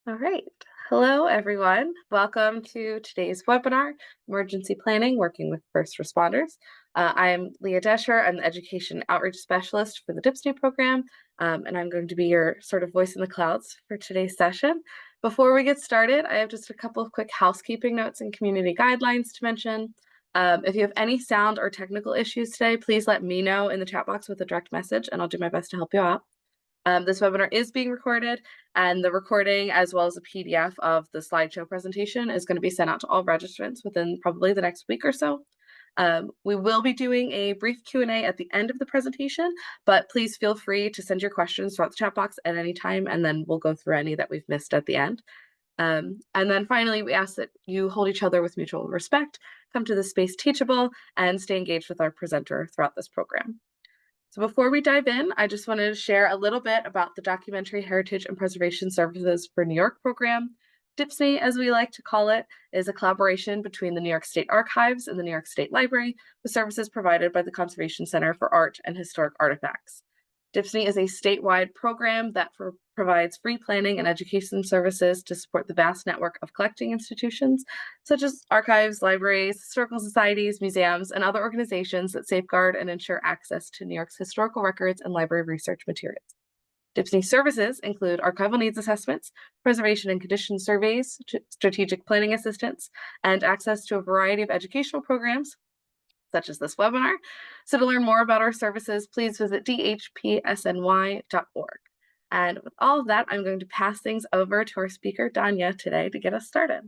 All right. Hello, everyone. Welcome to today's webinar, Emergency Planning, Working with First Responders. I am Leah Desher. I'm the Education Outreach Specialist for the DHPSNY program, and I'm going to be your sort of voice in the clouds for today's session. Before we get started, I have just a couple of quick housekeeping notes and community guidelines to mention. If you have any sound or technical issues today, please let me know in the chat box with a direct message, and I'll do my best to help you out. This webinar is being recorded, and the recording, as well as a PDF of the slideshow presentation, is going to be sent out to all registrants within probably the next week or so. We will be doing a brief Q&A at the end of the presentation, but please feel free to send your questions throughout the chat box at any time, and then we'll go through any that we've missed at the end. And then finally, we ask that you hold each other with mutual respect, come to the space teachable, and stay engaged with our presenter throughout this program. So before we dive in, I just wanted to share a little bit about the Documentary Heritage and Preservation Services for New York program. DHPSNY, as we like to call it, is a collaboration between the New York State Archives and the New York State Library, with services provided by the Conservation Center for Art and Historic Artifacts. DHPSNY is a statewide program that provides free planning and education services to support the vast network of collecting institutions, such as archives, libraries, historical societies, museums, and other organizations that safeguard and ensure access to New York's historical records and library research materials. DHPSNY services include archival needs assessments, preservation and condition surveys, strategic planning assistance, and access to a variety of educational programs, such as this webinar. So to learn more about our services, please visit DHPSNY.org. And with all of that, I'm going to pass things over to our speaker, Donia, today to get us started.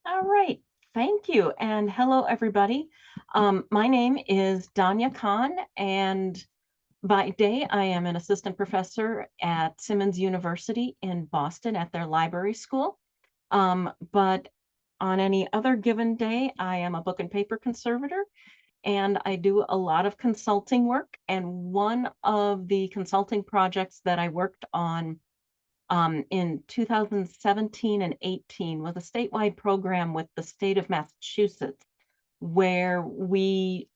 All right, thank you. And hello, everybody. My name is Donia Conn, and by day, I am an assistant professor at Simmons University in Boston at their library school. But on any other given day, I am a book and paper conservator, and I do a lot of consulting work. And one of the consulting projects that I worked on in 2017 and 18 was a statewide program with the state of Massachusetts, where we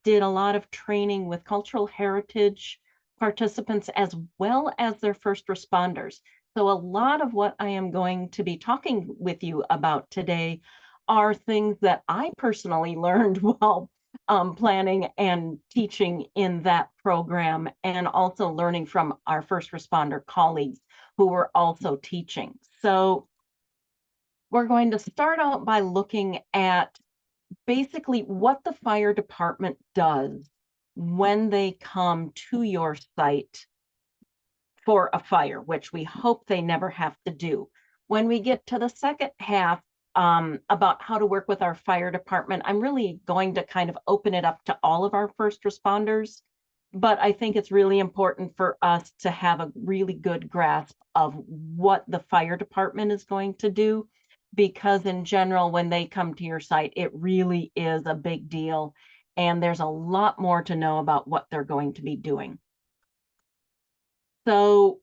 did a lot of training with cultural heritage participants as well as their first responders. So a lot of what I am going to be talking with you about today are things that I personally learned while planning and teaching in that program, and also learning from our first responder colleagues who were also teaching. So we're going to start out by looking at basically what the fire department does when they come to your site for a fire, which we hope they never have to do. When we get to the second half about how to work with our fire department, I'm really going to kind of open it up to all of our first responders, but I think it's really important for us to have a really good grasp of what the fire department is going to do, because in general, when they come to your site, it really is a big deal, and there's a lot more to know about what they're going to be doing. So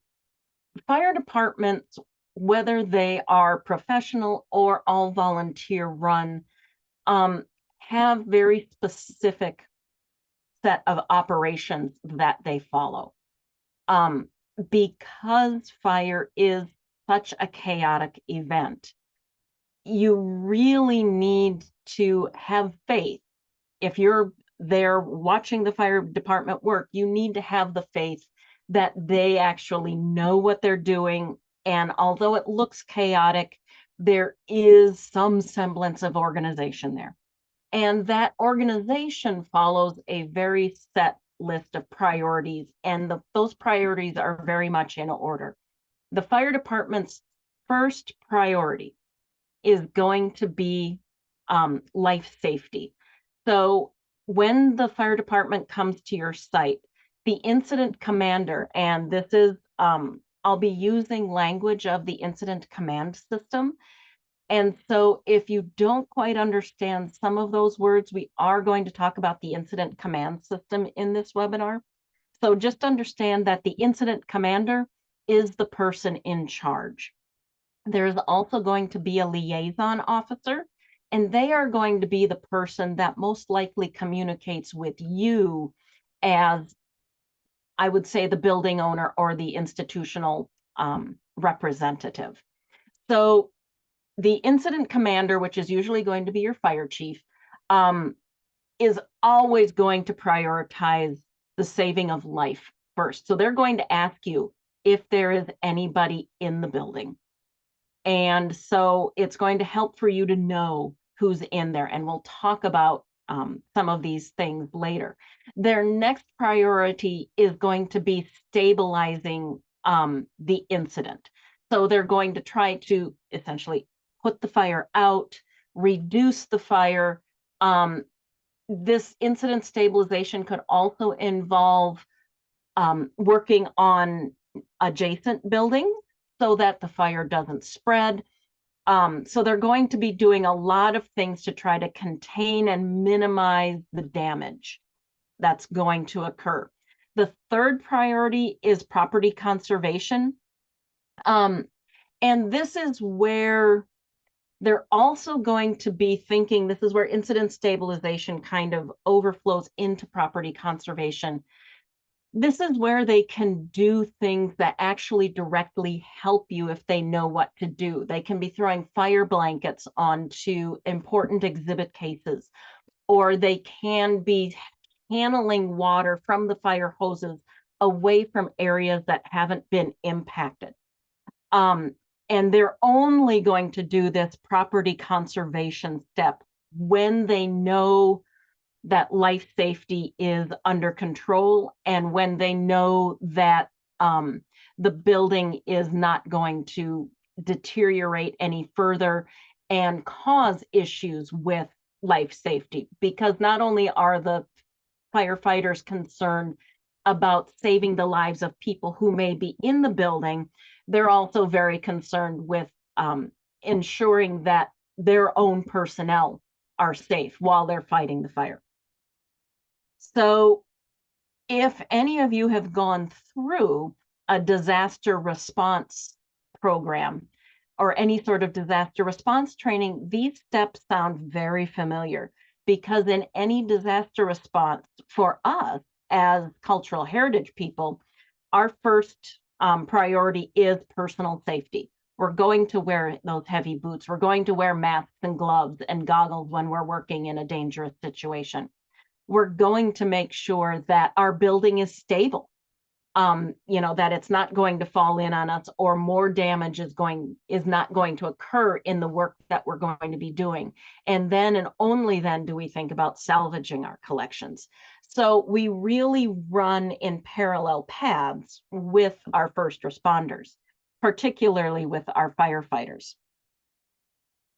fire departments, whether they are professional or all volunteer run, have very specific set of operations that they follow. Because fire is such a chaotic event, you really need to have faith. If you're there watching the fire department work, you need to have the faith that they actually know what they're doing. And although it looks chaotic, there is some semblance of organization there. And that organization follows a very set list of priorities, and those priorities are very much in order. The fire department's first priority is going to be life safety. So when the fire department comes to your site, the incident commander, and this is, I'll be using language of the incident command system. And so if you don't quite understand some of those words, we are going to talk about the incident command system in this webinar. So just understand that the incident commander is the person in charge. There's also going to be a liaison officer, and they are going to be the person that most likely communicates with you as, I would say, the building owner or the institutional representative. So the incident commander, which is usually going to be your fire chief, is always going to prioritize the saving of life first. So they're going to ask you if there is anybody in the building. And so it's going to help for you to know who's in there. And we'll talk about some of these things later. Their next priority is going to be stabilizing the incident. So they're going to try to essentially put the fire out, reduce the fire. This incident stabilization could also involve working on adjacent buildings so that the fire doesn't spread. So they're going to be doing a lot of things to try to contain and minimize the damage that's going to occur. The third priority is property conservation. And this is where they're also going to be thinking, this is where incident stabilization kind of overflows into property conservation. This is where they can do things that actually directly help you if they know what to do. They can be throwing fire blankets onto important exhibit cases, or they can be channeling water from the fire hoses away from areas that haven't been impacted. And they're only going to do this property conservation step when they know that life safety is under control and when they know that the building is not going to deteriorate any further and cause issues with life safety. Because not only are the firefighters concerned about saving the lives of people who may be in the building, they're also very concerned with ensuring that their own personnel are safe while they're fighting the fire. So if any of you have gone through a disaster response program or any sort of disaster response training, these steps sound very familiar, because in any disaster response for us as cultural heritage people, our first priority is personal safety. We're going to wear those heavy boots. We're going to wear masks and gloves and goggles when we're working in a dangerous situation. We're going to make sure that our building is stable, that it's not going to fall in on us, or more damage is not going to occur in the work that we're going to be doing. And then and only then do we think about salvaging our collections. So we really run in parallel paths with our first responders, particularly with our firefighters.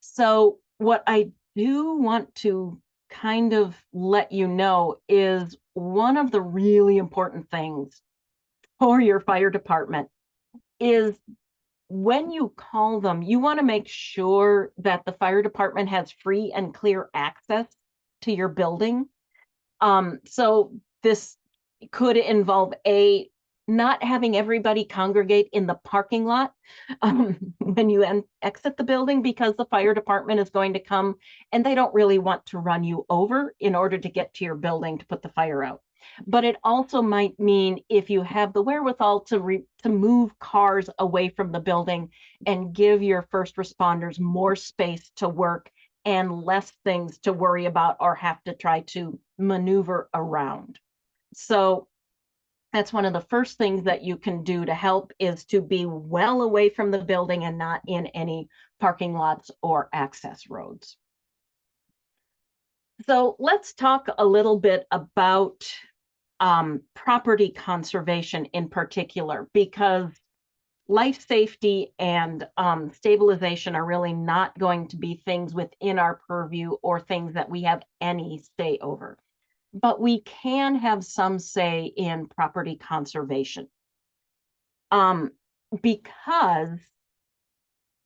So what I do want to kind of let you know is one of the really important things for your fire department is when you call them, you want to make sure that the fire department has free and clear access to your building. So this could involve not having everybody congregate in the parking lot when you exit the building, because the fire department is going to come and they don't really want to run you over in order to get to your building to put the fire out. But it also might mean if you have the wherewithal to move cars away from the building and give your first responders more space to work and less things to worry about or have to try to maneuver around. So that's one of the first things that you can do to help, is to be well away from the building and not in any parking lots or access roads. So let's talk a little bit about property conservation in particular, because life safety and stabilization are really not going to be things within our purview or things that we have any say over. But we can have some say in property conservation, because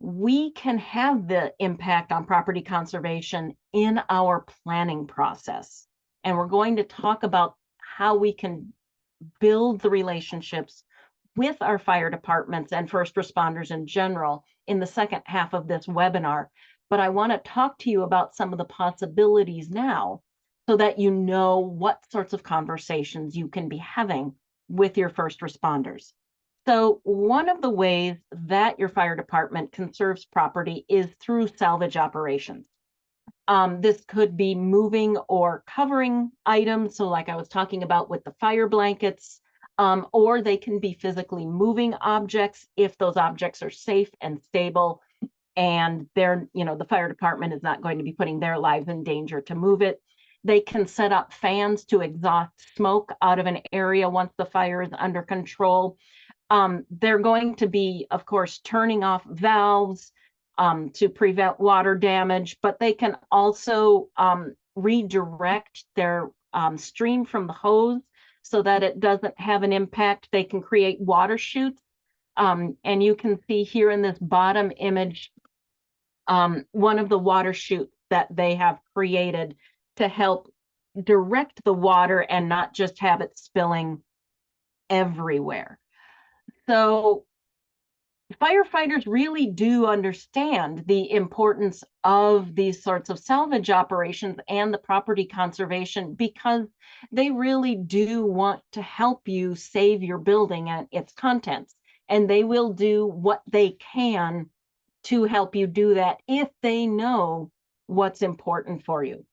we can have the impact on property conservation in our planning process. And we're going to talk about how we can build the relationships with our fire departments and first responders in general in the second half of this webinar. But I want to talk to you about some of the possibilities now, so that you know what sorts of conversations you can be having with your first responders. So one of the ways that your fire department conserves property is through salvage operations. This could be moving or covering items. So like I was talking about with the fire blankets, or they can be physically moving objects if those objects are safe and stable and the fire department is not going to be putting their lives in danger to move it. They can set up fans to exhaust smoke out of an area once the fire is under control. They're going to be, of course, turning off valves to prevent water damage, but they can also redirect their stream from the hose so that it doesn't have an impact. They can create water chutes. And you can see here in this bottom image, one of the water chutes that they have created to help direct the water and not just have it spilling everywhere. So firefighters really do understand the importance of these sorts of salvage operations and the property conservation because they really do want to help you save your building and its contents. And they will do what they can to help you do that if they know what's important for you.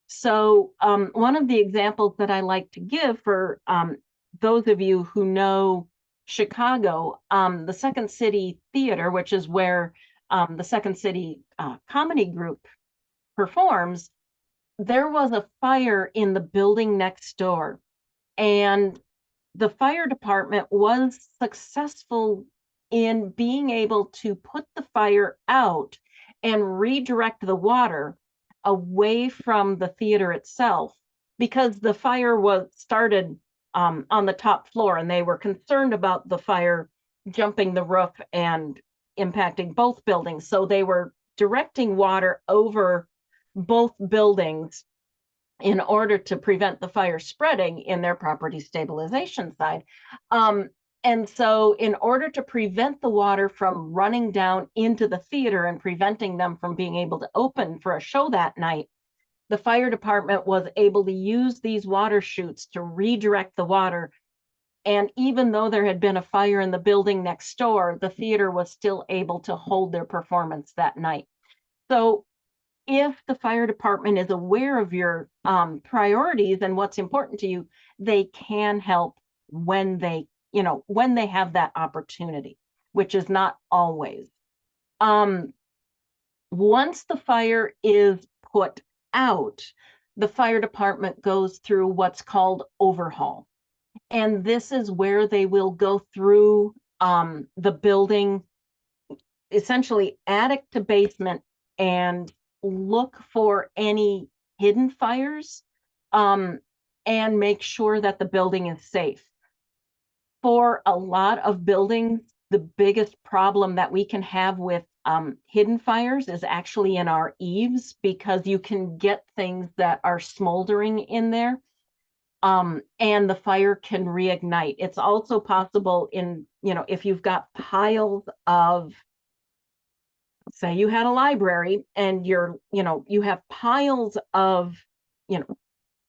So one of the examples that I like to give for those of you who know Chicago, the Second City Theater, which is where the Second City Comedy Group performs, there was a fire in the building next door. And the fire department was successful in being able to put the fire out and redirect the water away from the theater itself because the fire was started on the top floor and they were concerned about the fire jumping the roof and impacting both buildings. So they were directing water over both buildings in order to prevent the fire spreading in their property stabilization side. And so in order to prevent the water from running down into the theater and preventing them from being able to open for a show that night, the fire department was able to use these water chutes to redirect the water. And even though there had been a fire in the building next door, the theater was still able to hold their performance that night. So if the fire department is aware of your priorities and what's important to you, they can help when they have that opportunity, which is not always. Once the fire is put out, the fire department goes through what's called overhaul. And this is where they will go through the building, essentially attic to basement, and look for any hidden fires and make sure that the building is safe. For a lot of buildings, the biggest problem that we can have with hidden fires is actually in our eaves because you can get things that are smoldering in there and the fire can reignite. It's also possible if you've got piles of, say you had a library and you have piles of,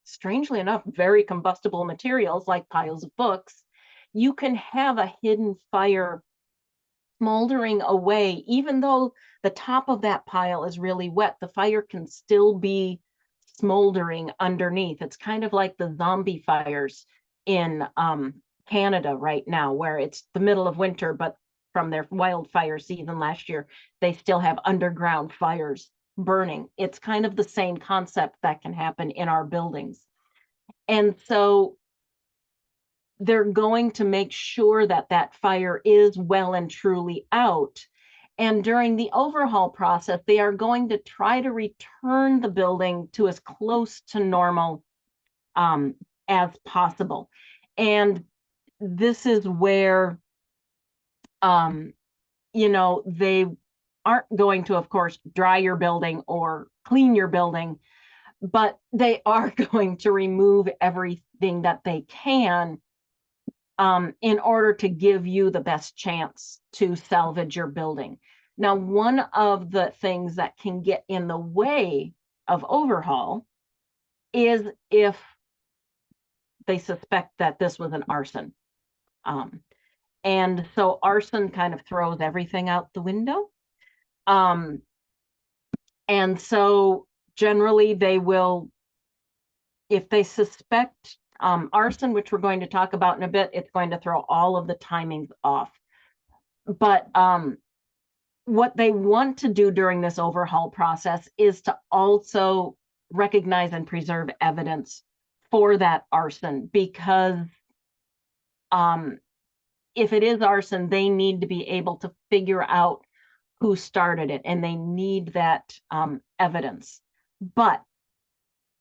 strangely enough, very combustible materials like piles of books, you can have a hidden fire smoldering away. Even though the top of that pile is really wet, the fire can still be smoldering underneath. It's kind of like the zombie fires in Canada right now, where it's the middle of winter, but from their wildfire season last year, they still have underground fires burning. It's kind of the same concept that can happen in our buildings. And so they're going to make sure that that fire is well and truly out. And during the overhaul process, they are going to try to return the building to as close to normal as possible. And this is where, they aren't going to, of course, dry your building or clean your building, but they are going to remove everything that they can in order to give you the best chance to salvage your building. Now, one of the things that can get in the way of overhaul is if they suspect that this was an arson. And so arson kind of throws everything out the window. Um, and so generally they will, if they suspect arson, which we're going to talk about in a bit, it's going to throw all of the timings off. But what they want to do during this overhaul process is to also recognize and preserve evidence for that arson, because if it is arson, they need to be able to figure out who started it, and they need that evidence. But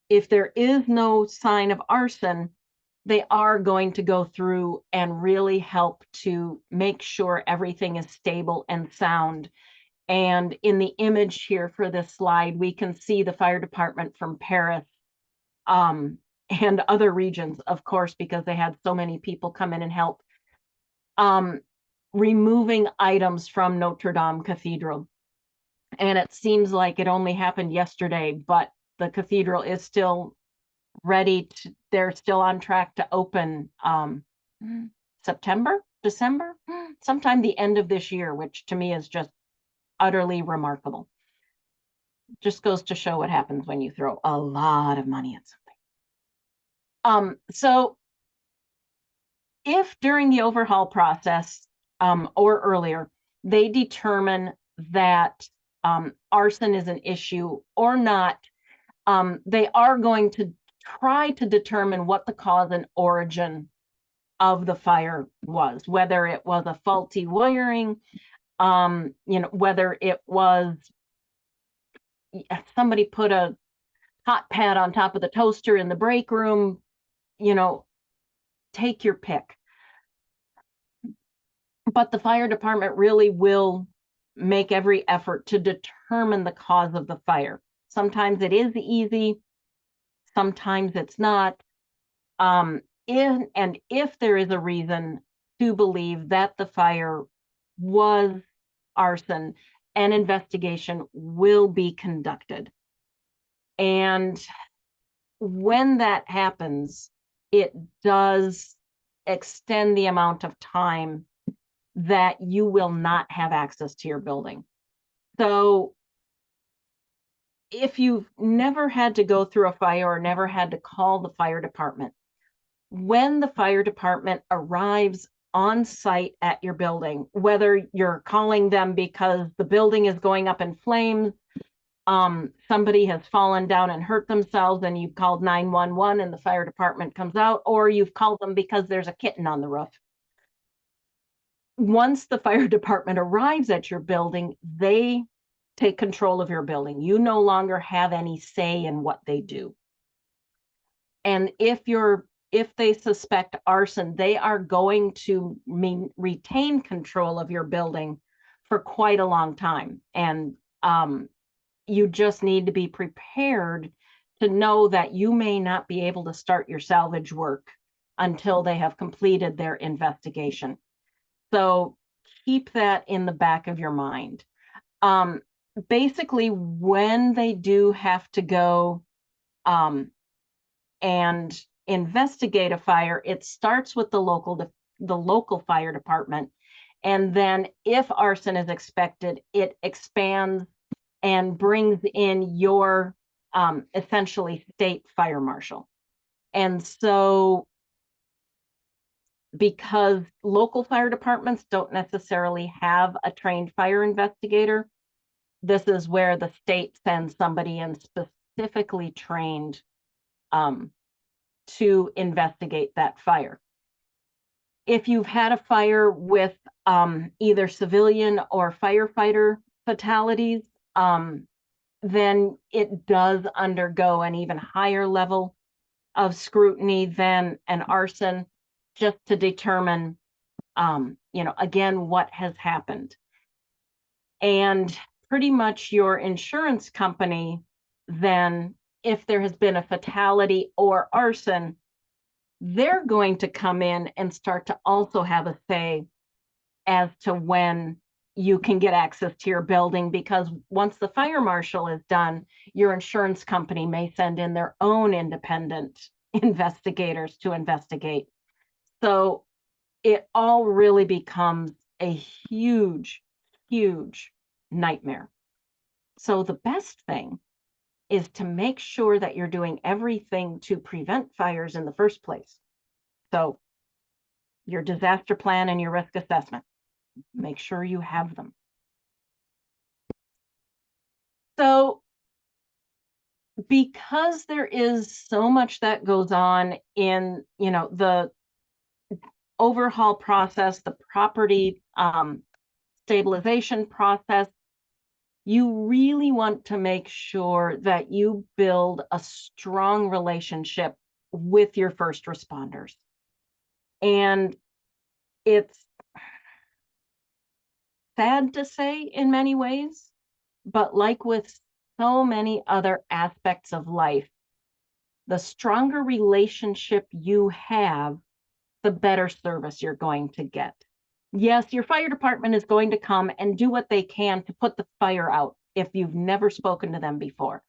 if there is no sign of arson, they are going to go through and really help to make sure everything is stable and sound. And in the image here for this slide, we can see the fire department from Paris and other regions, of course, because they had so many people come in and help, removing items from Notre Dame Cathedral. And it seems like it only happened yesterday, but the cathedral is still ready to, they're still on track to open September, December, sometime the end of this year, which to me is just utterly remarkable. Just goes to show what happens when you throw a lot of money at something. So if during the overhaul process or earlier, they determine that arson is an issue or not, they are going to try to determine what the cause and origin of the fire was, whether it was a faulty wiring, whether it was somebody put a hot pad on top of the toaster in the break room, take your pick. But the fire department really will make every effort to determine the cause of the fire. Sometimes it is easy, sometimes it's not. If there is a reason to believe that the fire was arson, an investigation will be conducted. And when that happens, it does extend the amount of time that you will not have access to your building. So if you've never had to go through a fire or never had to call the fire department, when the fire department arrives on site at your building, whether you're calling them because the building is going up in flames, somebody has fallen down and hurt themselves and you've called 911 and the fire department comes out, or you've called them because there's a kitten on the roof. Once the fire department arrives at your building, they take control of your building. You no longer have any say in what they do. And if they suspect arson, they are going to retain control of your building for quite a long time. And you just need to be prepared to know that you may not be able to start your salvage work until they have completed their investigation. So keep that in the back of your mind. Basically, when they do have to go and investigate a fire, it starts with the local fire department. And then if arson is expected, it expands and brings in your essentially state fire marshal. And so because local fire departments don't necessarily have a trained fire investigator, this is where the state sends somebody in specifically trained to investigate that fire. If you've had a fire with either civilian or firefighter fatalities, then it does undergo an even higher level of scrutiny than an arson, just to determine, again, what has happened. And pretty much your insurance company, then, if there has been a fatality or arson, they're going to come in and start to also have a say as to when you can get access to your building, because once the fire marshal is done, your insurance company may send in their own independent investigators to investigate. So it all really becomes a huge, huge nightmare. So the best thing is to make sure that you're doing everything to prevent fires in the first place. So your disaster plan and your risk assessment, make sure you have them. So because there is so much that goes on in, the overhaul process, the property stabilization process, you really want to make sure that you build a strong relationship with your first responders. And it's sad to say in many ways, but like with so many other aspects of life, the stronger relationship you have, the better service you're going to get. Yes, your fire department is going to come and do what they can to put the fire out if you've never spoken to them before.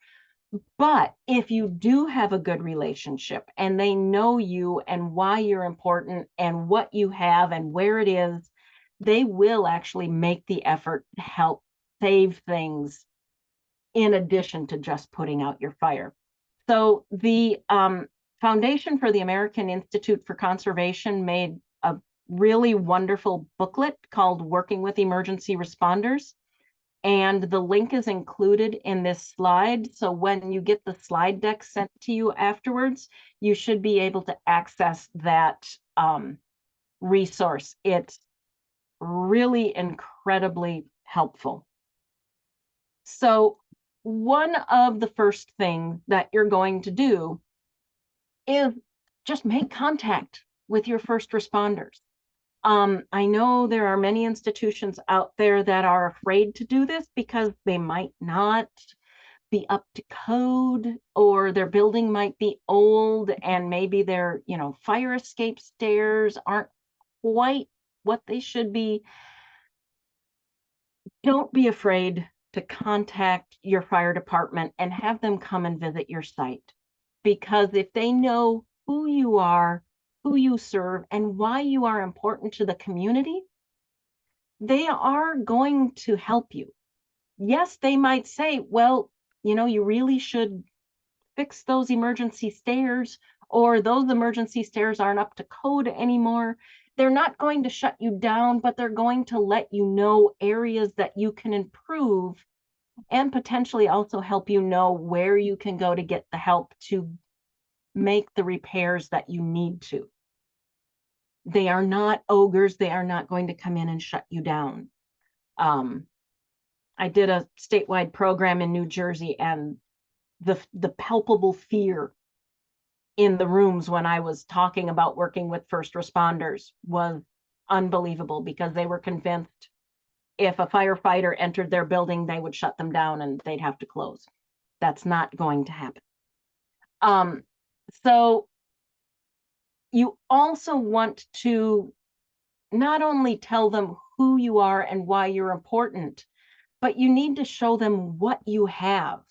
But if you do have a good relationship and they know you and why you're important and what you have and where it is, they will actually make the effort to help save things in addition to just putting out your fire. So the Foundation for the American Institute for Conservation made a really wonderful booklet called Working with Emergency Responders. And the link is included in this slide. So when you get the slide deck sent to you afterwards, you should be able to access that resource. It's really incredibly helpful. So one of the first things that you're going to do is just make contact with your first responders. I know there are many institutions out there that are afraid to do this because they might not be up to code, or their building might be old and maybe their, fire escape stairs aren't quite what they should be. Don't be afraid to contact your fire department and have them come and visit your site, because if they know who you are, who you serve, and why you are important to the community, they are going to help you. Yes, they might say, well, you really should fix those emergency stairs, or those emergency stairs aren't up to code anymore. They're not going to shut you down, but they're going to let you know areas that you can improve and potentially also help you know where you can go to get the help to make the repairs that you need to. They are not ogres. They are not going to come in and shut you down. I did a statewide program in New Jersey, and the palpable fear in the rooms when I was talking about working with first responders was unbelievable, because they were convinced if a firefighter entered their building, they would shut them down and they'd have to close. That's not going to happen. So you also want to not only tell them who you are and why you're important, but you need to show them what you have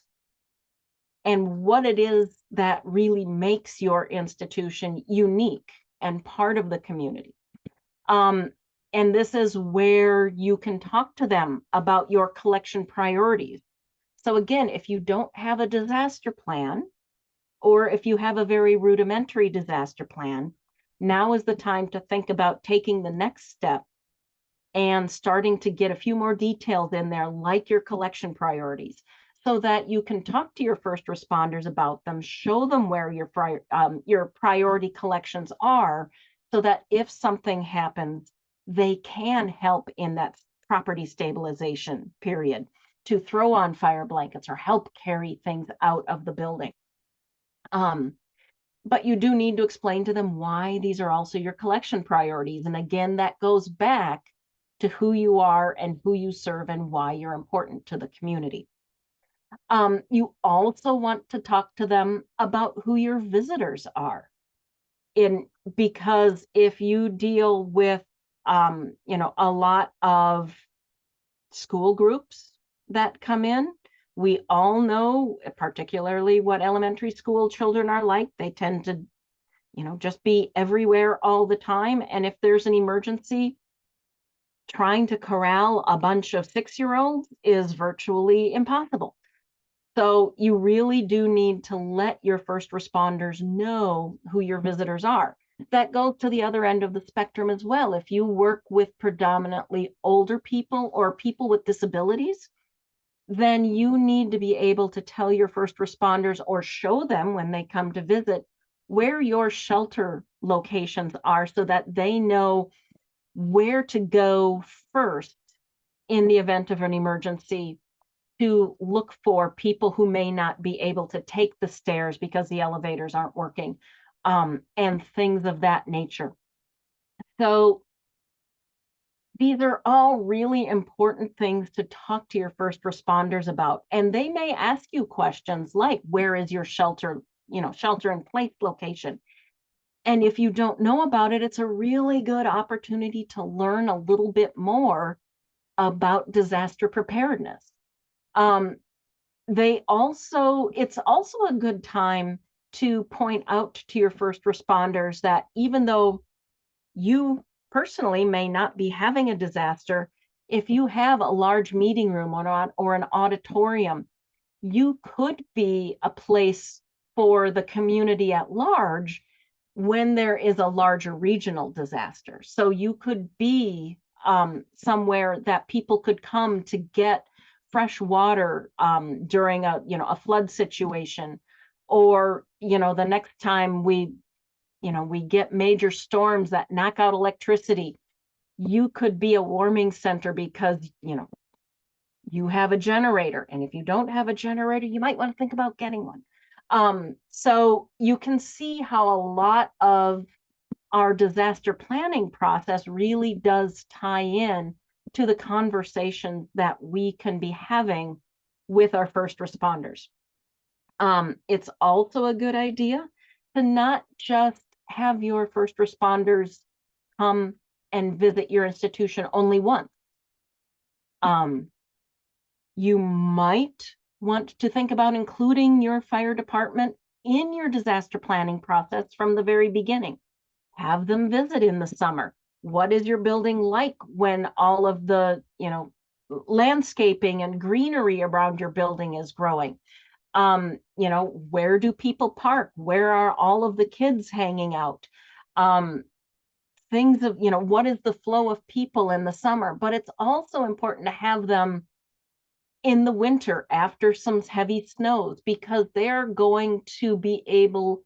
and what it is that really makes your institution unique and part of the community. And this is where you can talk to them about your collection priorities. So again, if you don't have a disaster plan, or if you have a very rudimentary disaster plan, now is the time to think about taking the next step and starting to get a few more details in there, like your collection priorities, so that you can talk to your first responders about them, show them where your priority collections are, so that if something happens, they can help in that property stabilization period to throw on fire blankets or help carry things out of the building. But you do need to explain to them why these are also your collection priorities. And again, that goes back to who you are and who you serve and why you're important to the community. You also want to talk to them about who your visitors are. Because if you deal with, a lot of school groups that come in, we all know, particularly what elementary school children are like. They tend to, just be everywhere all the time. And if there's an emergency, trying to corral a bunch of 6-year-olds is virtually impossible. So you really do need to let your first responders know who your visitors are. That goes to the other end of the spectrum as well. If you work with predominantly older people or people with disabilities, then you need to be able to tell your first responders or show them when they come to visit where your shelter locations are so that they know where to go first in the event of an emergency, to look for people who may not be able to take the stairs because the elevators aren't working, and things of that nature. So these are all really important things to talk to your first responders about. And they may ask you questions like, where is your shelter in place location? And if you don't know about it, it's a really good opportunity to learn a little bit more about disaster preparedness. It's also a good time to point out to your first responders that even though you personally may not be having a disaster, if you have a large meeting room or an auditorium, you could be a place for the community at large when there is a larger regional disaster. So you could be somewhere that people could come to get fresh water during a flood situation, or the next time we get major storms that knock out electricity, you could be a warming center because you have a generator. And if you don't have a generator, you might want to think about getting one. So you can see how a lot of our disaster planning process really does tie in to the conversation that we can be having with our first responders. It's also a good idea to not just have your first responders come and visit your institution only once. You might want to think about including your fire department in your disaster planning process from the very beginning. Have them visit in the summer. What is your building like when all of the, landscaping and greenery around your building is growing? Where do people park? Where are all of the kids hanging out? Things of, what is the flow of people in the summer? But it's also important to have them in the winter after some heavy snows, because they're going to be able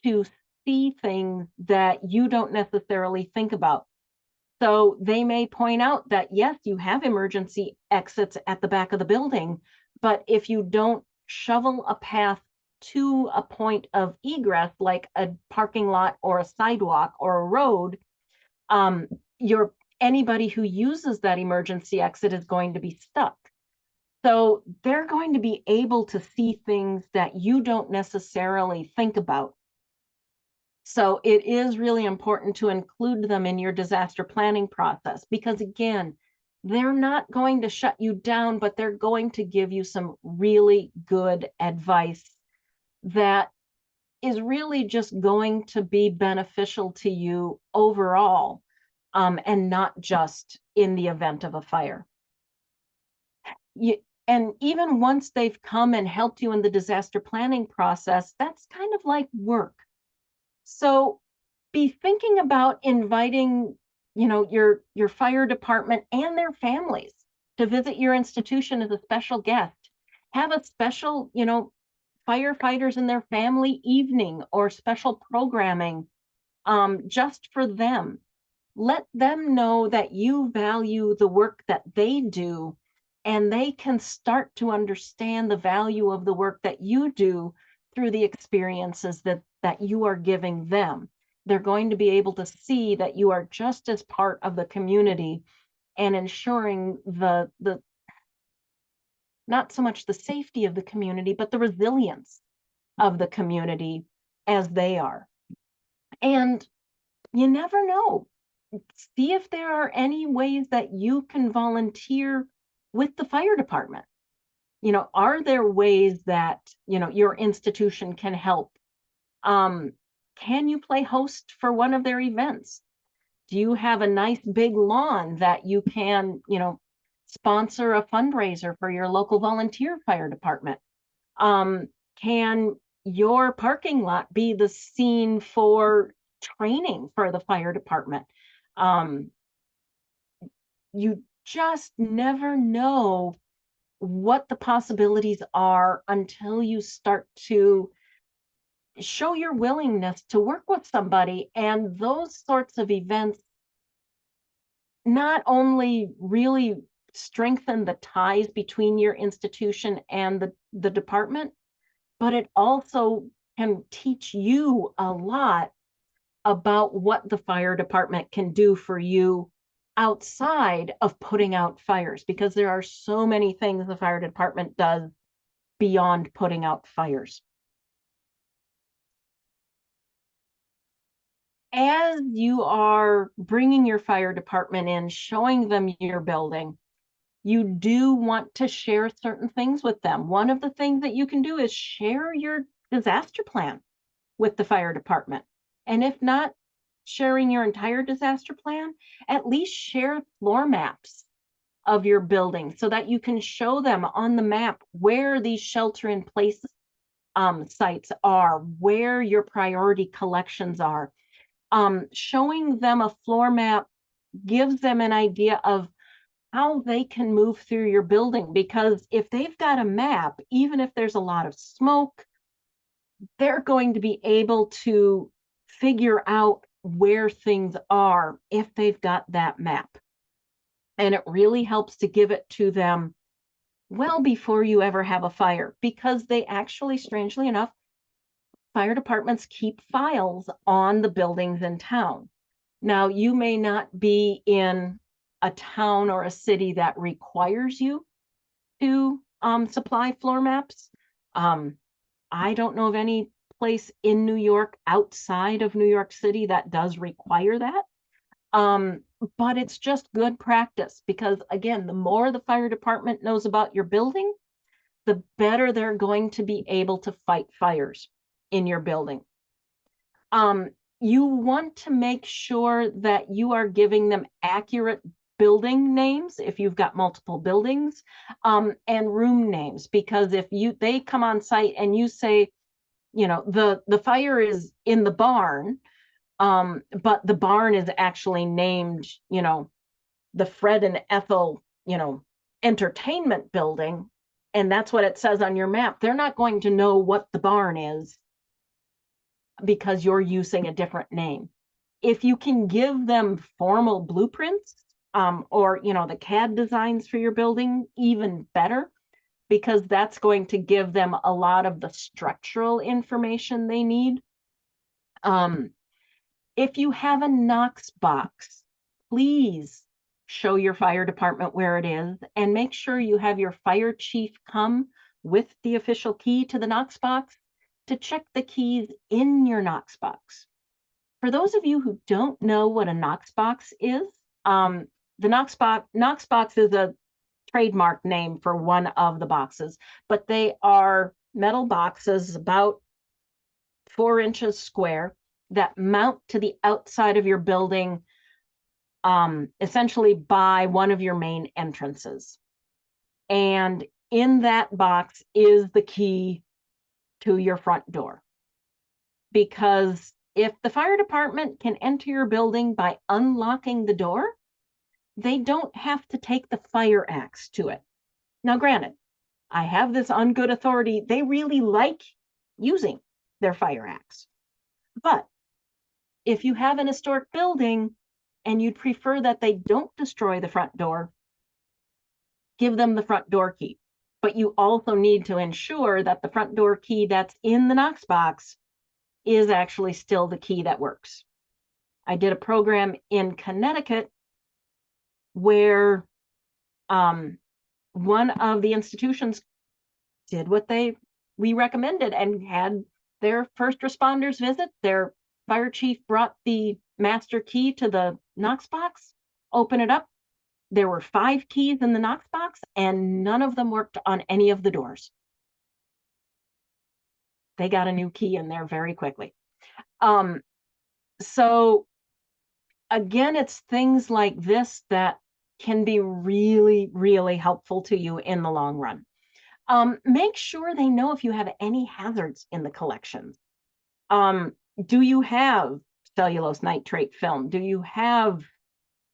to see things that you don't necessarily think about. So they may point out that, yes, you have emergency exits at the back of the building, but if you don't shovel a path to a point of egress, like a parking lot or a sidewalk or a road, anybody who uses that emergency exit is going to be stuck. So they're going to be able to see things that you don't necessarily think about. So it is really important to include them in your disaster planning process, because again, they're not going to shut you down, but they're going to give you some really good advice that is really just going to be beneficial to you overall, and not just in the event of a fire. And even once they've come and helped you in the disaster planning process, that's kind of like work. So be thinking about inviting, your fire department and their families to visit your institution as a special guest. Have a special, firefighters and their family evening or special programming just for them. Let them know that you value the work that they do, and they can start to understand the value of the work that you do through the experiences that you are giving them. They're going to be able to see that you are just as part of the community and ensuring the not so much the safety of the community, but the resilience of the community as they are. And you never know. See if there are any ways that you can volunteer with the fire department. Are there ways that, your institution can help? Can you play host for one of their events? Do you have a nice big lawn that you can, sponsor a fundraiser for your local volunteer fire department? Can your parking lot be the scene for training for the fire department? Um, you just never know what the possibilities are until you start to show your willingness to work with somebody. And those sorts of events not only really strengthen the ties between your institution and the department, but it also can teach you a lot about what the fire department can do for you outside of putting out fires, because there are so many things the fire department does beyond putting out fires. As you are bringing your fire department in, showing them your building, you do want to share certain things with them. One of the things that you can do is share your disaster plan with the fire department. And if not sharing your entire disaster plan, at least share floor maps of your building so that you can show them on the map where these shelter in place sites are, where your priority collections are. Showing them a floor map gives them an idea of how they can move through your building, because if they've got a map, even if there's a lot of smoke, they're going to be able to figure out where things are if they've got that map. And it really helps to give it to them well before you ever have a fire, because they actually, strangely enough, fire departments keep files on the buildings in town. Now, you may not be in a town or a city that requires you to supply floor maps. I don't know of any place in New York outside of New York City that does require that. But it's just good practice, because again, the more the fire department knows about your building, the better they're going to be able to fight fires in your building. You want to make sure that you are giving them accurate building names if you've got multiple buildings, and room names, because if they come on site and you say, the fire is in the barn, but the barn is actually named, the Fred and Ethel, entertainment building, and that's what it says on your map, they're not going to know what the barn is because you're using a different name. If you can give them formal blueprints, or the CAD designs for your building, even better, because that's going to give them a lot of the structural information they need. If you have a Knox box, please show your fire department where it is, and make sure you have your fire chief come with the official key to the Knox box to check the keys in your Knox box. For those of you who don't know what a Knox box is, the Knox box is a trademark name for one of the boxes, but they are metal boxes about 4 inches square that mount to the outside of your building, essentially by one of your main entrances. And in that box is the key to your front door. Because if the fire department can enter your building by unlocking the door, they don't have to take the fire axe to it. Now, granted, I have this on good authority, they really like using their fire axe. But if you have an historic building and you'd prefer that they don't destroy the front door, give them the front door key. But you also need to ensure that the front door key that's in the Knox box is actually still the key that works. I did a program in Connecticut where one of the institutions did what we recommended and had their first responders visit. Their fire chief brought the master key to the Knox box, open it up. There were 5 keys in the Knox box, and none of them worked on any of the doors. They got a new key in there very quickly. So again, it's things like this that can be really, really helpful to you in the long run. Make sure they know if you have any hazards in the collections. Do you have cellulose nitrate film? Do you have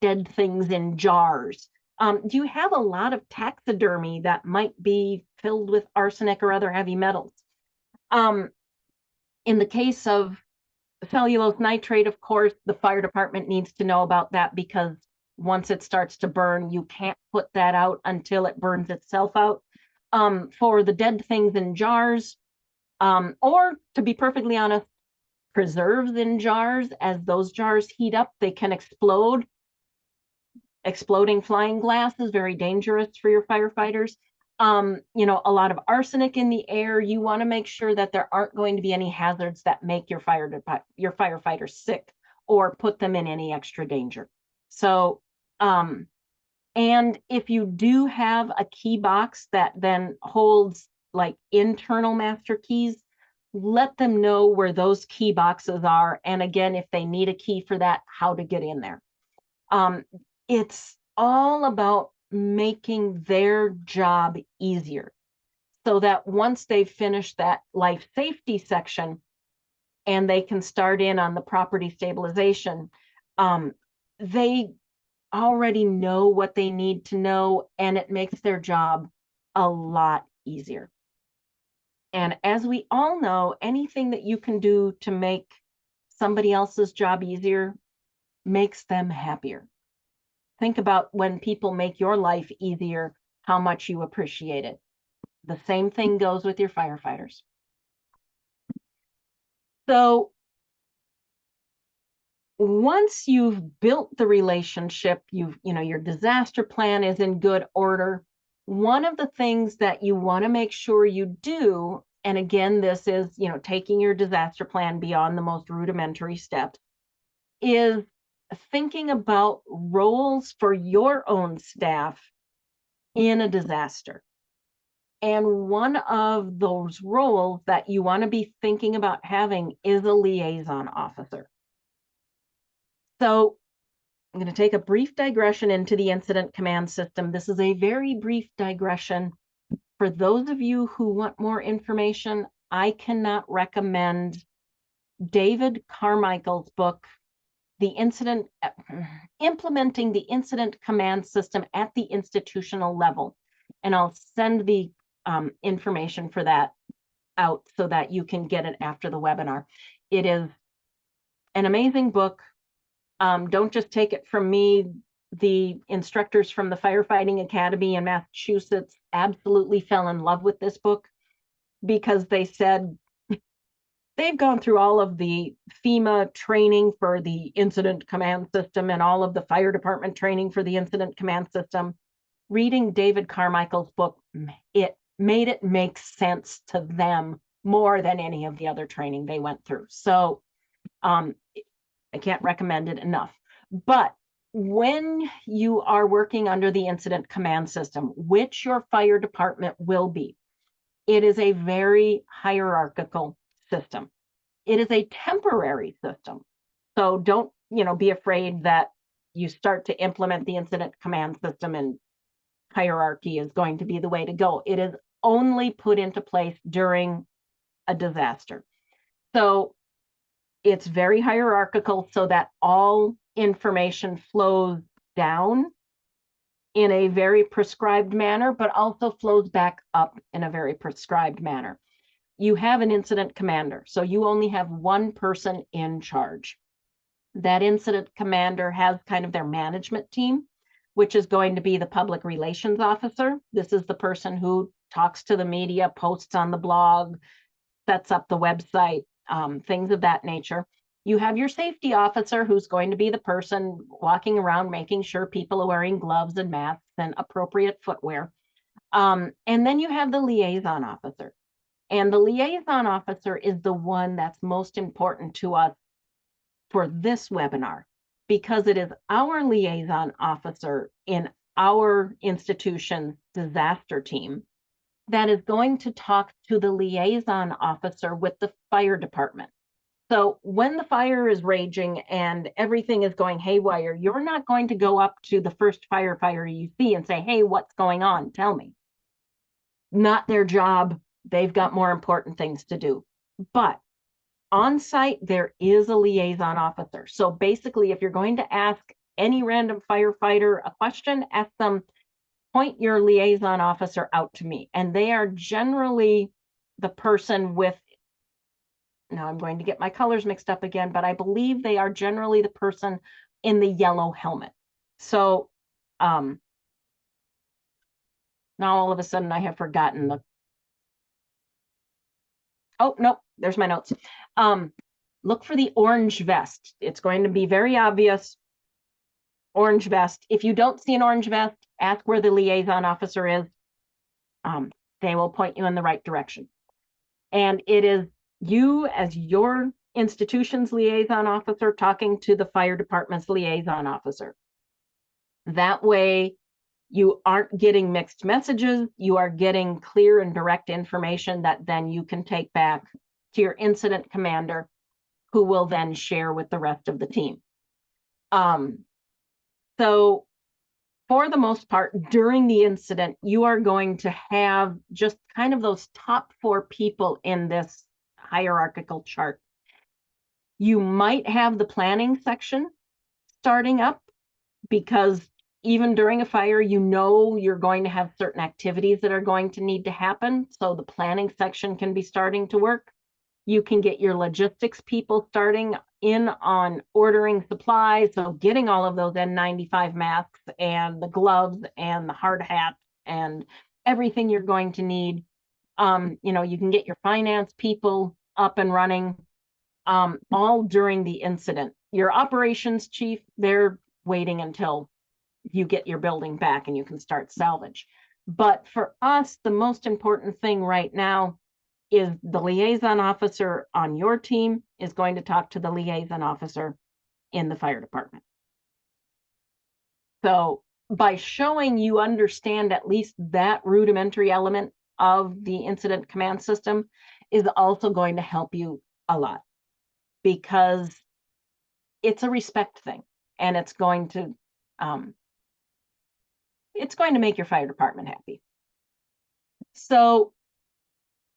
dead things in jars? Do you have a lot of taxidermy that might be filled with arsenic or other heavy metals? In the case of cellulose nitrate, of course, the fire department needs to know about that, because once it starts to burn, you can't put that out until it burns itself out. For the dead things in jars, or to be perfectly honest, preserves in jars, as those jars heat up, they can explode. Exploding flying glass is very dangerous for your firefighters. A lot of arsenic in the air. You want to make sure that there aren't going to be any hazards that make your firefighters sick or put them in any extra danger. So, and if you do have a key box that then holds like internal master keys, let them know where those key boxes are. And again, if they need a key for that, how to get in there. It's all about making their job easier, so that once they've finished that life safety section and they can start in on the property stabilization, they already know what they need to know, and it makes their job a lot easier. And as we all know, anything that you can do to make somebody else's job easier makes them happier. Think about when people make your life easier, how much you appreciate it. The same thing goes with your firefighters. So once you've built the relationship, your disaster plan is in good order. One of the things that you want to make sure you do, and again, this is, taking your disaster plan beyond the most rudimentary steps, is thinking about roles for your own staff in a disaster. And one of those roles that you want to be thinking about having is a liaison officer. So I'm going to take a brief digression into the incident command system. This is a very brief digression. For those of you who want more information, I cannot recommend David Carmichael's book, Implementing the Incident Command System at the Institutional Level. And I'll send the information for that out so that you can get it after the webinar. It is an amazing book. Don't just take it from me. The instructors from the Firefighting Academy in Massachusetts absolutely fell in love with this book, because they said they've gone through all of the FEMA training for the incident command system and all of the fire department training for the incident command system. Reading David Carmichael's book, it made it make sense to them more than any of the other training they went through. So I can't recommend it enough. But when you are working under the incident command system, which your fire department will be, it is a very hierarchical system. It is a temporary system. So don't, be afraid that you start to implement the incident command system and hierarchy is going to be the way to go. It is only put into place during a disaster. So it's very hierarchical, so that all information flows down in a very prescribed manner, but also flows back up in a very prescribed manner. You have an incident commander, so you only have one person in charge. That incident commander has kind of their management team, which is going to be the public relations officer. This is the person who talks to the media, posts on the blog, sets up the website, things of that nature. You have your safety officer, who's going to be the person walking around making sure people are wearing gloves and masks and appropriate footwear. And then you have the liaison officer. And the liaison officer is the one that's most important to us for this webinar, because it is our liaison officer in our institution's disaster team that is going to talk to the liaison officer with the fire department. So when the fire is raging and everything is going haywire, you're not going to go up to the first firefighter you see and say, hey, what's going on? Tell me. Not their job. They've got more important things to do. But on site, there is a liaison officer. So basically, if you're going to ask any random firefighter a question, ask them, point your liaison officer out to me. And they are generally the person with, now I'm going to get my colors mixed up again, but I believe they are generally the person in the yellow helmet. So now all of a sudden I have forgotten the, oh, no, there's my notes. Look for the orange vest. It's going to be very obvious. Orange vest. If you don't see an orange vest, ask where the liaison officer is. They will point you in the right direction. And it is you as your institution's liaison officer talking to the fire department's liaison officer. That way, you aren't getting mixed messages. You are getting clear and direct information that then you can take back to your incident commander, who will then share with the rest of the team. So for the most part, during the incident, you are going to have just kind of those top 4 people in this hierarchical chart. You might have the planning section starting up, because even during a fire, you know you're going to have certain activities that are going to need to happen. So the planning section can be starting to work. You can get your logistics people starting in on ordering supplies. So getting all of those N95 masks and the gloves and the hard hat and everything you're going to need. You can get your finance people up and running, all during the incident. Your operations chief, they're waiting until you get your building back and you can start salvage. But for us, the most important thing right now is the liaison officer on your team is going to talk to the liaison officer in the fire department. So by showing you understand at least that rudimentary element of the incident command system is also going to help you a lot, because it's a respect thing, and it's going to make your fire department happy. So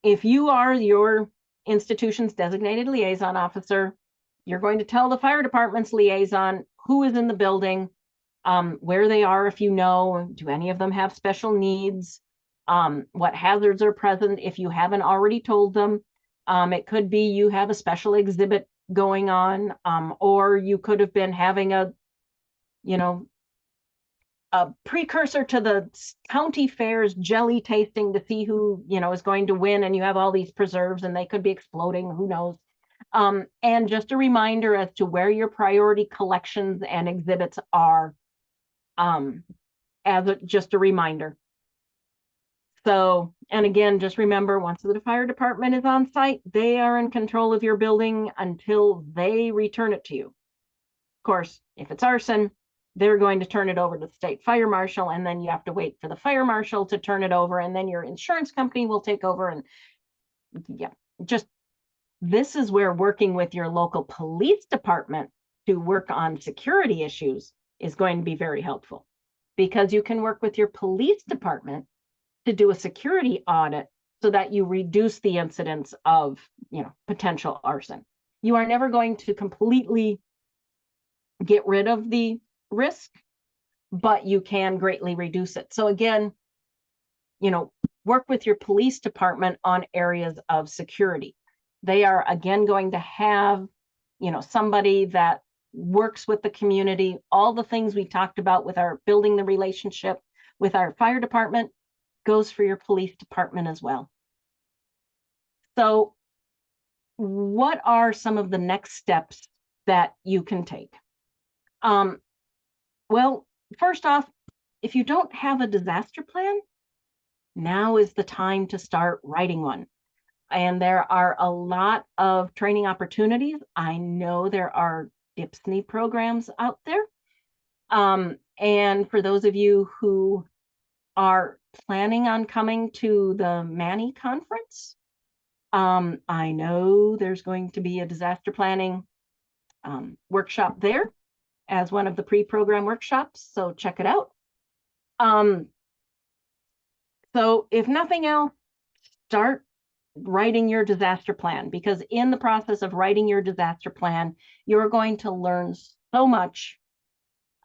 if you are your institution's designated liaison officer, you're going to tell the fire department's liaison who is in the building, where they are, if you know, do any of them have special needs, what hazards are present if you haven't already told them. It could be you have a special exhibit going on, or you could have been having a precursor to the county fair's jelly tasting to see who, is going to win, and you have all these preserves and they could be exploding, who knows. And just a reminder as to where your priority collections and exhibits are, just a reminder. So, and again, just remember, once the fire department is on site, they are in control of your building until they return it to you. Of course, if it's arson, they're going to turn it over to the state fire marshal, and then you have to wait for the fire marshal to turn it over, and then your insurance company will take over. And yeah, just this is where working with your local police department to work on security issues is going to be very helpful, because you can work with your police department to do a security audit so that you reduce the incidence of, potential arson. You are never going to completely get rid of the risk, but you can greatly reduce it. So again, work with your police department on areas of security. They are again going to have, somebody that works with the community. All the things we talked about with our building the relationship with our fire department goes for your police department as well. So what are some of the next steps that you can take? Well, first off, if you don't have a disaster plan, now is the time to start writing one. And there are a lot of training opportunities. I know there are DHPSNY programs out there. And for those of you who are planning on coming to the Manny conference, I know there's going to be a disaster planning workshop there as one of the pre-program workshops, so check it out. So if nothing else, start writing your disaster plan, because in the process of writing your disaster plan, you're going to learn so much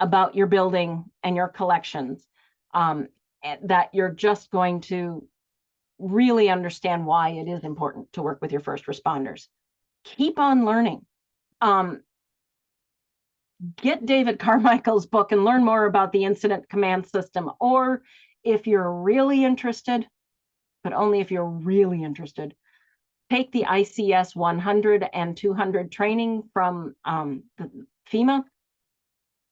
about your building and your collections that you're just going to really understand why it is important to work with your first responders. Keep on learning. Get David Carmichael's book and learn more about the incident command system. Or if you're really interested, but only if you're really interested, take the ICS 100 and 200 training from the FEMA.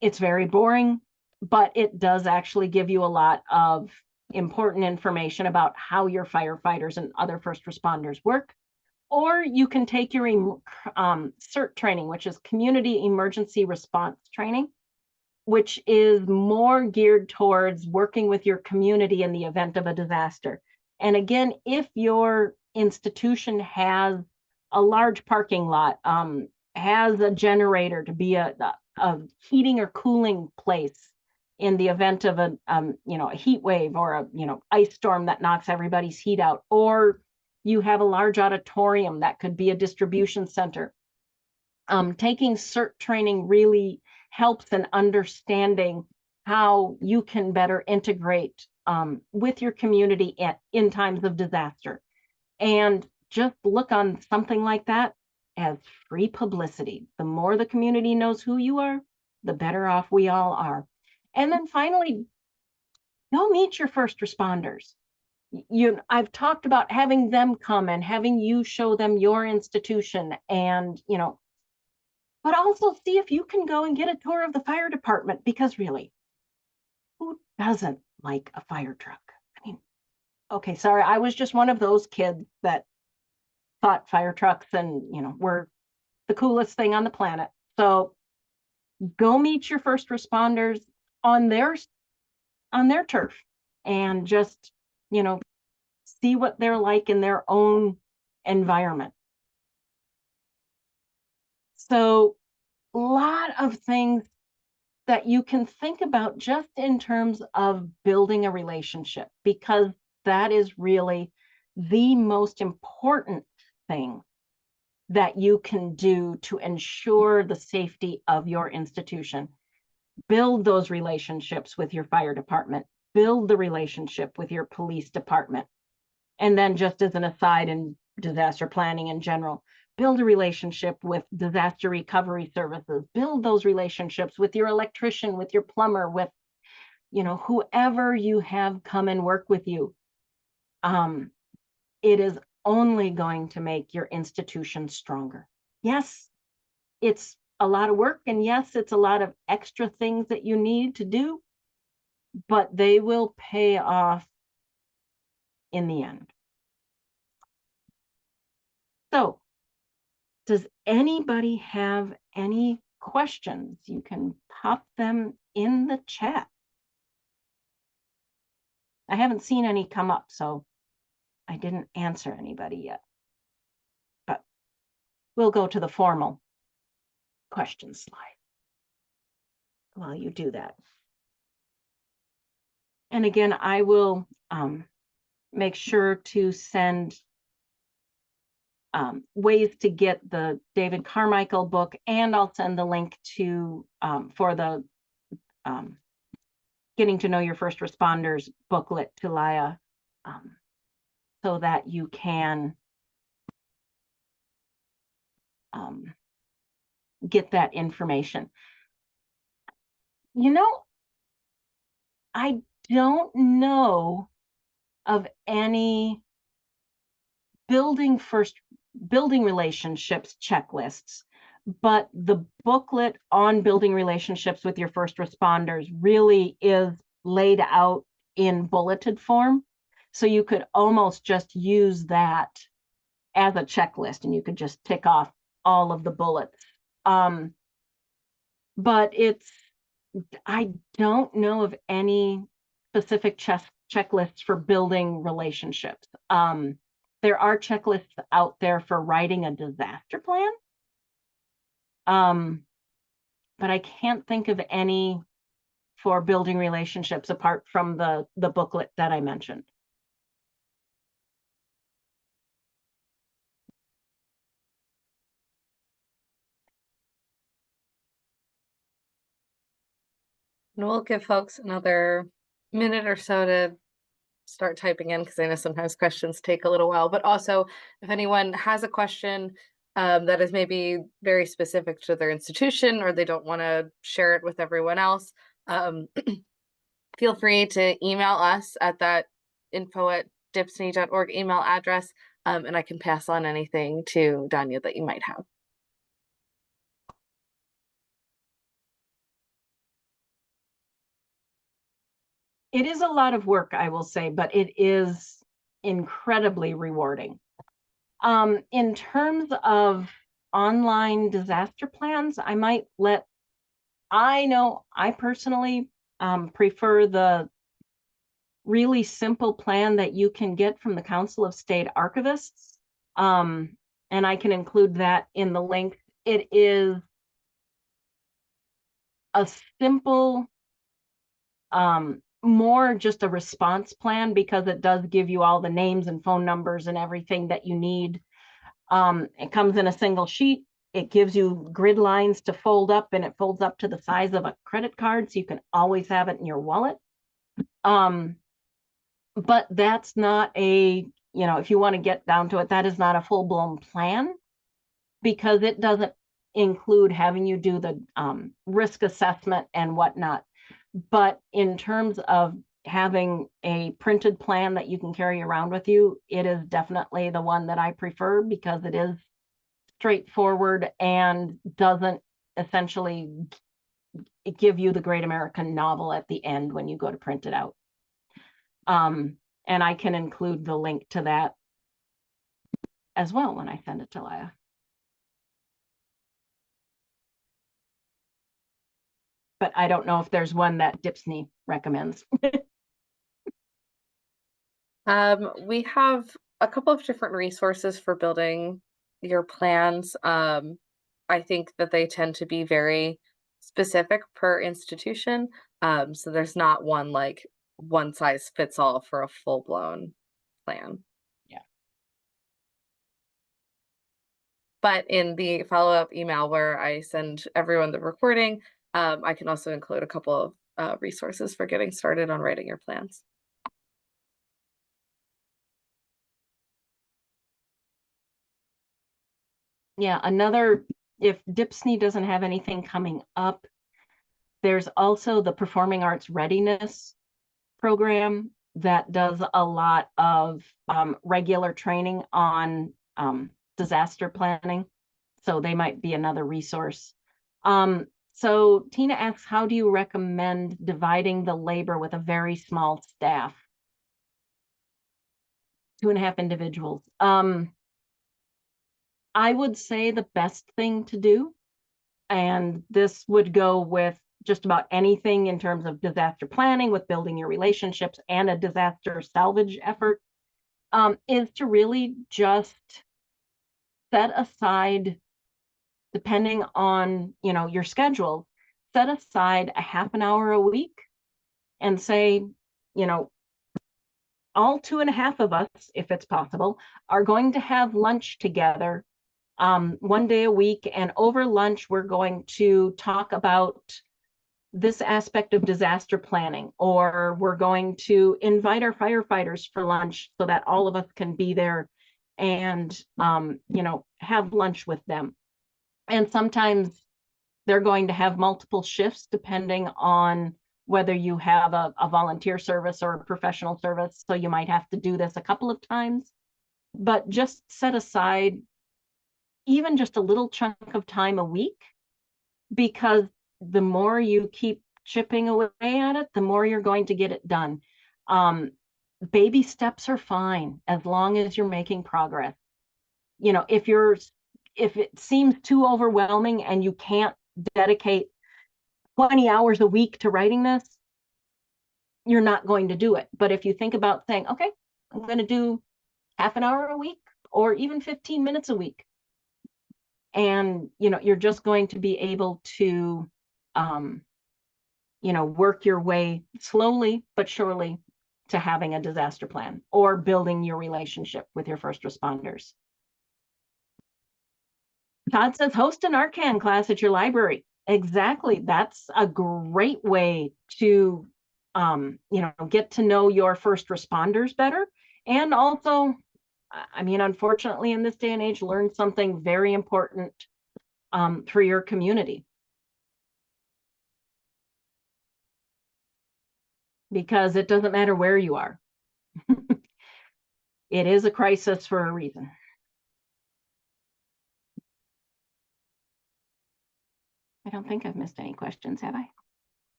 It's very boring, but it does actually give you a lot of important information about how your firefighters and other first responders work. Or you can take your CERT training, which is Community Emergency Response Training, which is more geared towards working with your community in the event of a disaster. And again, if your institution has a large parking lot, has a generator to be a heating or cooling place in the event of a heat wave or a ice storm that knocks everybody's heat out, or you have a large auditorium that could be a distribution center. Taking CERT training really helps in understanding how you can better integrate with your community in times of disaster. And just look on something like that as free publicity. The more the community knows who you are, the better off we all are. And then finally, go meet your first responders. I've talked about having them come and having you show them your institution, and but also see if you can go and get a tour of the fire department, because really, who doesn't like a fire truck? I mean, okay, sorry, I was just one of those kids that thought fire trucks and were the coolest thing on the planet. So go meet your first responders on their turf, and just see what they're like in their own environment. So a lot of things that you can think about just in terms of building a relationship, because that is really the most important thing that you can do to ensure the safety of your institution. Build those relationships with your fire department, build the relationship with your police department. And then, just as an aside, in disaster planning in general, build a relationship with disaster recovery services, build those relationships with your electrician, with your plumber, with whoever you have come and work with you. It is only going to make your institution stronger. Yes, it's a lot of work, and yes, it's a lot of extra things that you need to do, but they will pay off in the end. So, does anybody have any questions? You can pop them in the chat. I haven't seen any come up, so I didn't answer anybody yet. But we'll go to the formal question slide while you do that. And again, I will make sure to send ways to get the David Carmichael book, and I'll send the link to for the Getting to Know Your First Responders booklet to Laya, so that you can get that information. I don't know of any building relationships checklists, but the booklet on building relationships with your first responders really is laid out in bulleted form. So you could almost just use that as a checklist, and you could just tick off all of the bullets. But I don't know of any specific checklists for building relationships. there are checklists out there for writing a disaster plan. But I can't think of any for building relationships apart from the booklet that I mentioned. And we'll give folks another minute or so to start typing in, because I know sometimes questions take a little while. But also, if anyone has a question that is maybe very specific to their institution, or they don't want to share it with everyone else, feel free to email us at that info@dipsny.org email address, and I can pass on anything to Donia that you might have. It is a lot of work, I will say, but it is incredibly rewarding. In terms of online disaster plans, I personally prefer the really simple plan that you can get from the Council of State Archivists. And I can include that in the link. It is a simple, more just a response plan, because it does give you all the names and phone numbers and everything that you need. It comes in a single sheet. It gives you grid lines to fold up, and it folds up to the size of a credit card, so you can always have it in your wallet. But that's not if you want to get down to it, that is not a full-blown plan, because it doesn't include having you do the risk assessment and whatnot. But in terms of having a printed plan that you can carry around with you, it is definitely the one that I prefer, because it is straightforward and doesn't essentially give you the great American novel at the end when you go to print it out. And I can include the link to that as well when I send it to Leah. But I don't know if there's one that DHPSNY recommends. We have a couple of different resources for building your plans. I think that they tend to be very specific per institution. So there's not one size fits all for a full-blown plan. Yeah. But in the follow-up email where I send everyone the recording, I can also include a couple of resources for getting started on writing your plans. Yeah, if DHPSNY doesn't have anything coming up, there's also the Performing Arts Readiness program that does a lot of regular training on disaster planning. So they might be another resource. So Tina asks, how do you recommend dividing the labor with a very small staff? 2.5 individuals. I would say the best thing to do, and this would go with just about anything in terms of disaster planning, with building your relationships and a disaster salvage effort, is to really just set aside, depending on your schedule, set aside a half an hour a week and say, all 2.5 of us, if it's possible, are going to have lunch together one day a week. And over lunch, we're going to talk about this aspect of disaster planning, or we're going to invite our firefighters for lunch so that all of us can be there and, have lunch with them. And sometimes they're going to have multiple shifts depending on whether you have a volunteer service or a professional service. So you might have to do this a couple of times, but just set aside even just a little chunk of time a week, because the more you keep chipping away at it, the more you're going to get it done. Baby steps are fine as long as you're making progress. If it seems too overwhelming and you can't dedicate 20 hours a week to writing this, you're not going to do it. But if you think about saying, okay, I'm going to do half an hour a week or even 15 minutes a week. And, you're just going to be able to, work your way slowly but surely to having a disaster plan or building your relationship with your first responders. Todd says, host an Arcan class at your library. Exactly. That's a great way to, get to know your first responders better. And also, unfortunately, in this day and age, learn something very important for your community. Because it doesn't matter where you are. It is a crisis for a reason. I don't think I've missed any questions, have I?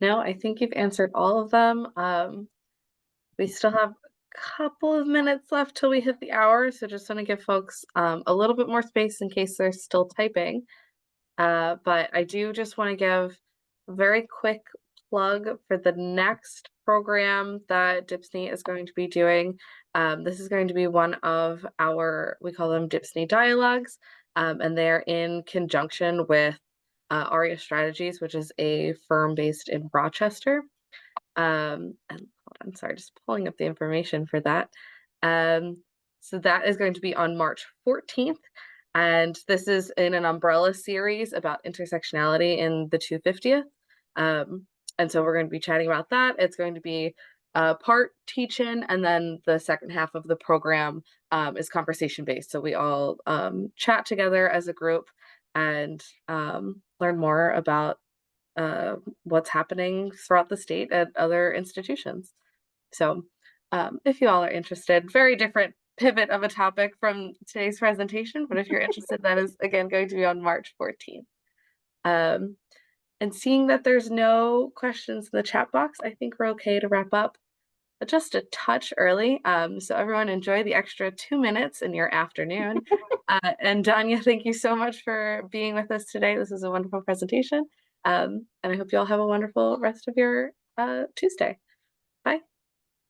No, I think you've answered all of them. We still have a couple of minutes left till we hit the hour, so just want to give folks a little bit more space in case they're still typing. But I do just want to give a very quick plug for the next program that DHPSNY is going to be doing. This is going to be one of our, we call them DHPSNY dialogues, and they're in conjunction with ARIA Strategies, which is a firm based in Rochester. And hold on, sorry, just pulling up the information for that. So that is going to be on March 14th. And this is in an umbrella series about intersectionality in the 250th. And so we're going to be chatting about that. It's going to be part teach-in, and then the second half of the program is conversation-based. So we all chat together as a group and learn more about what's happening throughout the state at other institutions. So if you all are interested, very different pivot of a topic from today's presentation, but if you're interested, that is again going to be on March 14th. And seeing that there's no questions in the chat box, I think we're okay to wrap up just a touch early. So everyone enjoy the extra 2 minutes in your afternoon. And Donia, thank you so much for being with us today. This is a wonderful presentation. And I hope you all have a wonderful rest of your Tuesday.